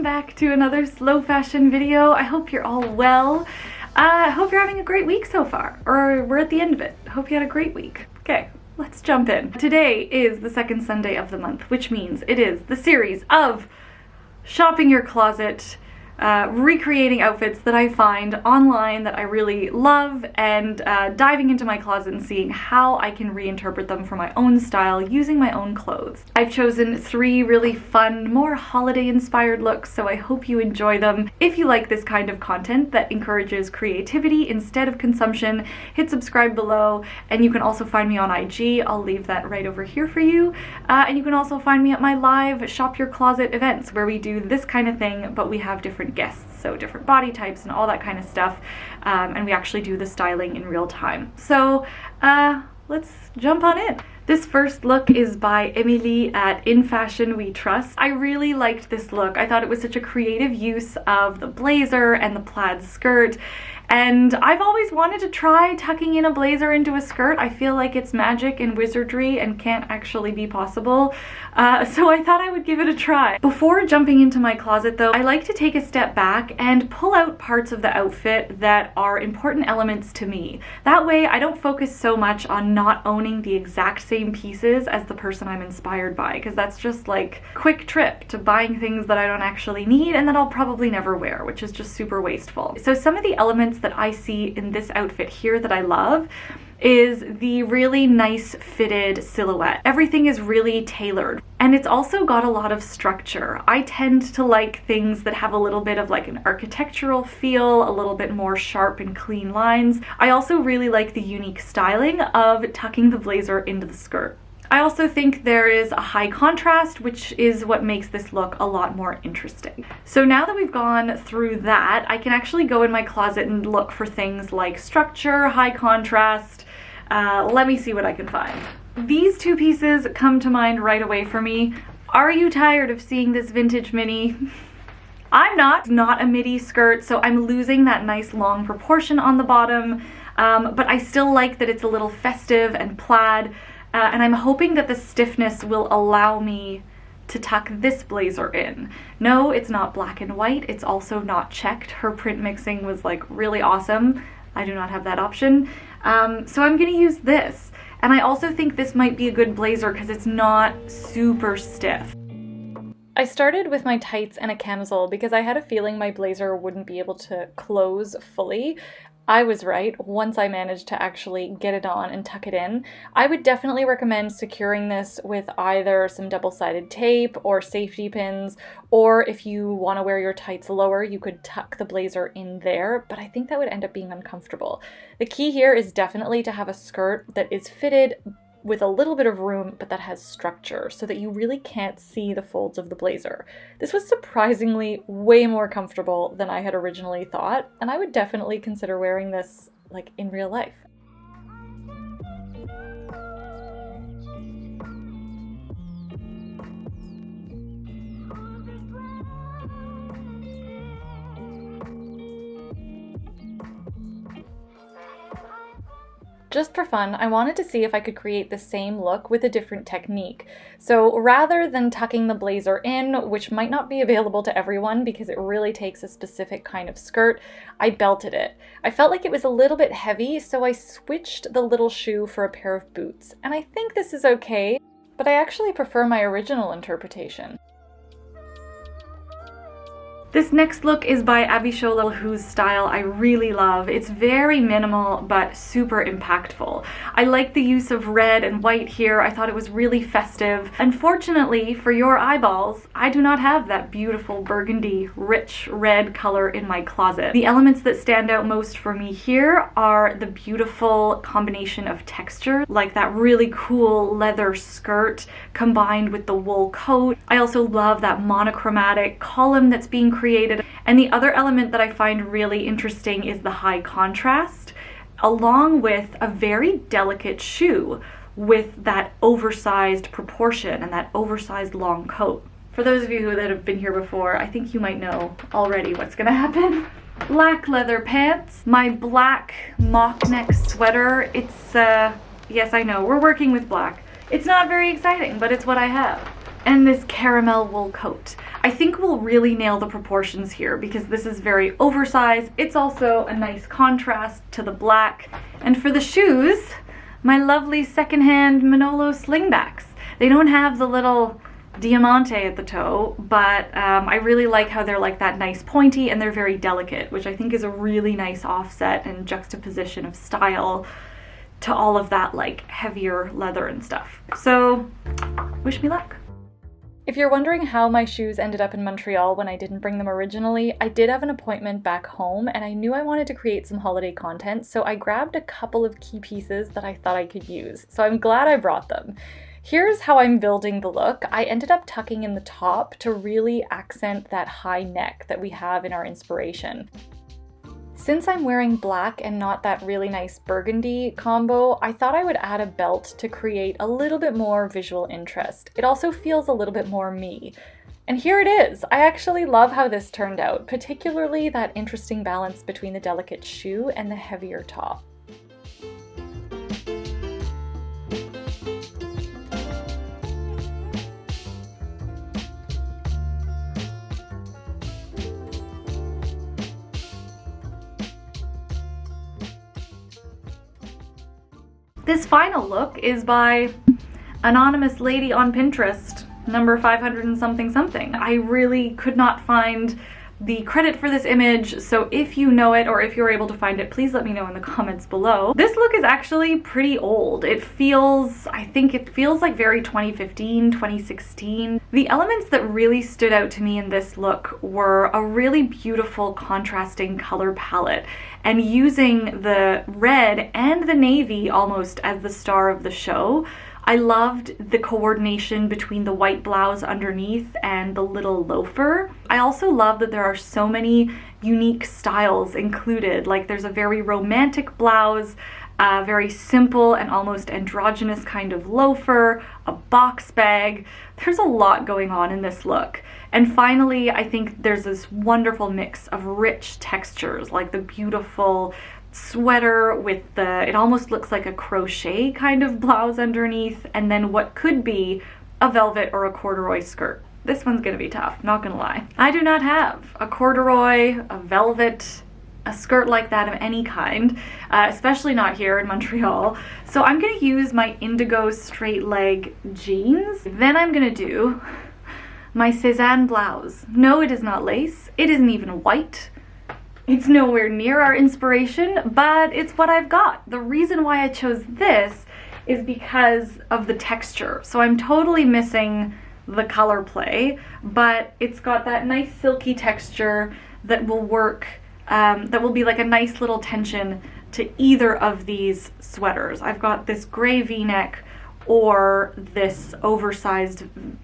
welcome back to another slow fashion video. I hope you're all well. I hope you're having a great week so far, or we're at the end of it. Hope you had a great week. Okay, let's jump in. Today is the second Sunday of the month, which means it is the series of shopping your closet, recreating outfits that I find online that I really love, and diving into my closet and seeing how I can reinterpret them for my own style using my own clothes. I've chosen 3 really fun, more holiday inspired looks, so I hope you enjoy them. If you like this kind of content that encourages creativity instead of consumption, hit subscribe below, and you can also find me on IG. I'll leave that right over here for you. And you can also find me at my live Shop Your Closet events where we do this kind of thing, but we have different guests, so different body types and all that kind of stuff, and we actually do the styling in real time. So let's jump on in. This first look is by Emily at In Fashion We Trust. I really liked this look. I thought it was such a creative use of the blazer and the plaid skirt, and I've always wanted to try tucking in a blazer into a skirt. I feel like it's magic and wizardry and can't actually be possible, so I thought I would give it a try. Before jumping into my closet though, I like to take a step back and pull out parts of the outfit that are important elements to me. That way I don't focus so much on not owning the exact same pieces as the person I'm inspired by, because that's just like a quick trip to buying things that I don't actually need and that I'll probably never wear, which is just super wasteful. So some of the elements that I see in this outfit here that I love is the really nice fitted silhouette. Everything is really tailored, and it's also got a lot of structure. I tend to like things that have a little bit of like an architectural feel, a little bit more sharp and clean lines. I also really like the unique styling of tucking the blazer into the skirt. I also think there is a high contrast, which is what makes this look a lot more interesting. So now that we've gone through that, I can actually go in my closet and look for things like structure, high contrast. Let me see what I can find. These 2 pieces come to mind right away for me. Are you tired of seeing this vintage mini? I'm not. It's not a midi skirt, so I'm losing that nice long proportion on the bottom, but I still like that it's a little festive and plaid. And I'm hoping that the stiffness will allow me to tuck this blazer in. No, it's not black and white. It's also not checked. Her print mixing was like really awesome. I do not have that option. So I'm gonna use this. And I also think this might be a good blazer because it's not super stiff. I started with my tights and a camisole because I had a feeling my blazer wouldn't be able to close fully. I was right once I managed to actually get it on and tuck it in. I would definitely recommend securing this with either some double-sided tape or safety pins, or if you want to wear your tights lower, you could tuck the blazer in there, but I think that would end up being uncomfortable. The key here is definitely to have a skirt that is fitted with a little bit of room, but that has structure so that you really can't see the folds of the blazer. This was surprisingly way more comfortable than I had originally thought, and I would definitely consider wearing this like in real life. Just for fun, I wanted to see if I could create the same look with a different technique. So rather than tucking the blazer in, which might not be available to everyone because it really takes a specific kind of skirt, I belted it. I felt like it was a little bit heavy, so I switched the little shoe for a pair of boots. And I think this is okay, but I actually prefer my original interpretation. This next look is by Abishola, whose style I really love. It's very minimal, but super impactful. I like the use of red and white here. I thought it was really festive. Unfortunately, for your eyeballs, I do not have that beautiful burgundy, rich red color in my closet. The elements that stand out most for me here are the beautiful combination of texture, like that really cool leather skirt combined with the wool coat. I also love that monochromatic column that's being created. And the other element that I find really interesting is the high contrast, along with a very delicate shoe with that oversized proportion and that oversized long coat. For those of you that have been here before, I think you might know already what's gonna happen. Black leather pants, my black mock neck sweater. It's, yes, I know, we're working with black. It's not very exciting, but it's what I have. and this caramel wool coat. I think we'll really nail the proportions here because this is very oversized. It's also a nice contrast to the black. And for the shoes, my lovely secondhand Manolo slingbacks. They don't have the little diamante at the toe, but I really like how they're like that nice pointy and they're very delicate, which I think is a really nice offset and juxtaposition of style to all of that like heavier leather and stuff. So wish me luck. If you're wondering how my shoes ended up in Montreal when I didn't bring them originally, I did have an appointment back home and I knew I wanted to create some holiday content, so I grabbed a couple of key pieces that I thought I could use. So I'm glad I brought them. Here's how I'm building the look. I ended up tucking in the top to really accent that high neck that we have in our inspiration. Since I'm wearing black and not that really nice burgundy combo, I thought I would add a belt to create a little bit more visual interest. It also feels a little bit more me. And here it is! I actually love how this turned out, particularly that interesting balance between the delicate shoe and the heavier top. This final look is by anonymous lady on Pinterest, number 500 and something something. I really could not find the credit for this image, so if you know it or if you're able to find it, please let me know in the comments below. This look is actually pretty old. I think it feels like very 2015, 2016. The elements that really stood out to me in this look were a really beautiful contrasting color palette and using the red and the navy almost as the star of the show. I loved the coordination between the white blouse underneath and the little loafer. I also love that there are so many unique styles included. Like there's a very romantic blouse, a very simple and almost androgynous kind of loafer, a box bag. There's a lot going on in this look. And finally, I think there's this wonderful mix of rich textures, like the beautiful sweater with it almost looks like a crochet kind of blouse underneath, and then what could be a velvet or a corduroy skirt. This one's gonna be tough, not gonna lie. I do not have a corduroy, a velvet, a skirt like that of any kind, especially not here in Montreal. So I'm gonna use my indigo straight leg jeans. Then I'm gonna do my Cézanne blouse. No, it is not lace. It isn't even white. It's nowhere near our inspiration, but it's what I've got. The reason why I chose this is because of the texture. So I'm totally missing the color play, but it's got that nice silky texture that will work, that will be like a nice little tension to either of these sweaters. I've got this gray V-neck or this oversized,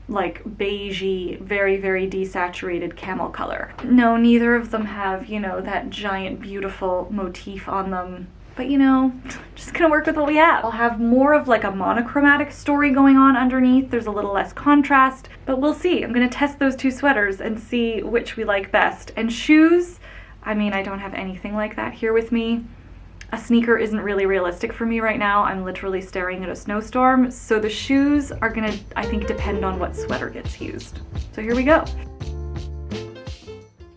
like beigey, very, very desaturated camel color. No, neither of them have, you know, that giant, beautiful motif on them. But you know, just gonna work with what we have. I'll have more of like a monochromatic story going on underneath. There's a little less contrast, but we'll see. I'm gonna test those two sweaters and see which we like best. And shoes, I mean, I don't have anything like that here with me. A sneaker isn't really realistic for me right now. I'm literally staring at a snowstorm. So the shoes are gonna, I think, depend on what sweater gets used. So here we go.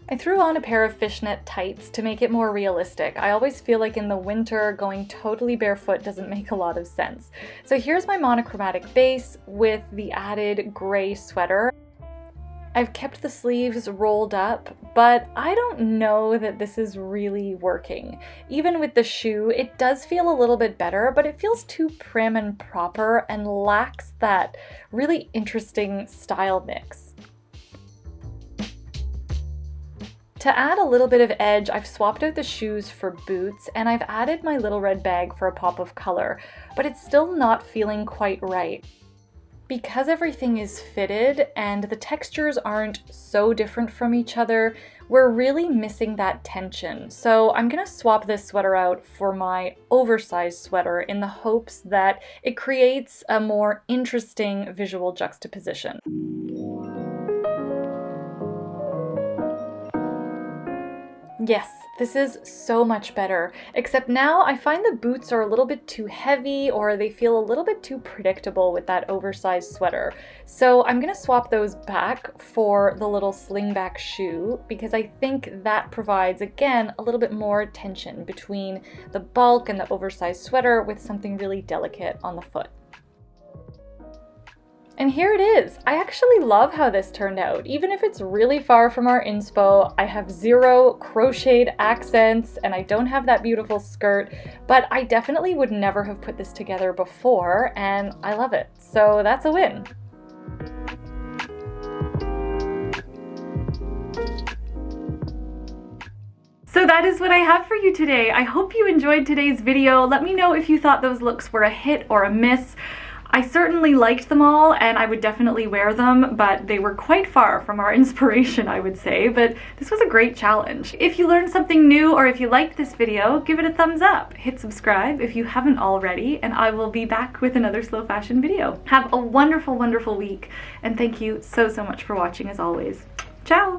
I threw on a pair of fishnet tights to make it more realistic. I always feel like in the winter, going totally barefoot doesn't make a lot of sense. So here's my monochromatic base with the added gray sweater. I've kept the sleeves rolled up, but I don't know that this is really working. Even with the shoe, it does feel a little bit better, but it feels too prim and proper and lacks that really interesting style mix. To add a little bit of edge, I've swapped out the shoes for boots, and I've added my little red bag for a pop of color, but it's still not feeling quite right. Because everything is fitted and the textures aren't so different from each other, we're really missing that tension. So I'm gonna swap this sweater out for my oversized sweater in the hopes that it creates a more interesting visual Yes, this is so much better, except now I find the boots are a little bit too heavy or they feel a little bit too predictable with that oversized sweater. So I'm gonna swap those back for the little slingback shoe because I think that provides, again, a little bit more tension between the bulk and the oversized sweater with something really delicate on the foot. And here it is. I actually love how this turned out. Even if it's really far from our inspo, I have zero crocheted accents and I don't have that beautiful skirt, but I definitely would never have put this together before and I love it. So that's a win. So that is what I have for you today. I hope you enjoyed today's video. Let me know if you thought those looks were a hit or a miss. I certainly liked them all and I would definitely wear them, but they were quite far from our inspiration, I would say, but this was a great challenge. If you learned something new or if you liked this video, give it a thumbs up. Hit subscribe if you haven't already, and I will be back with another slow fashion video. Have a wonderful, wonderful week, and thank you so much for watching as always. Ciao!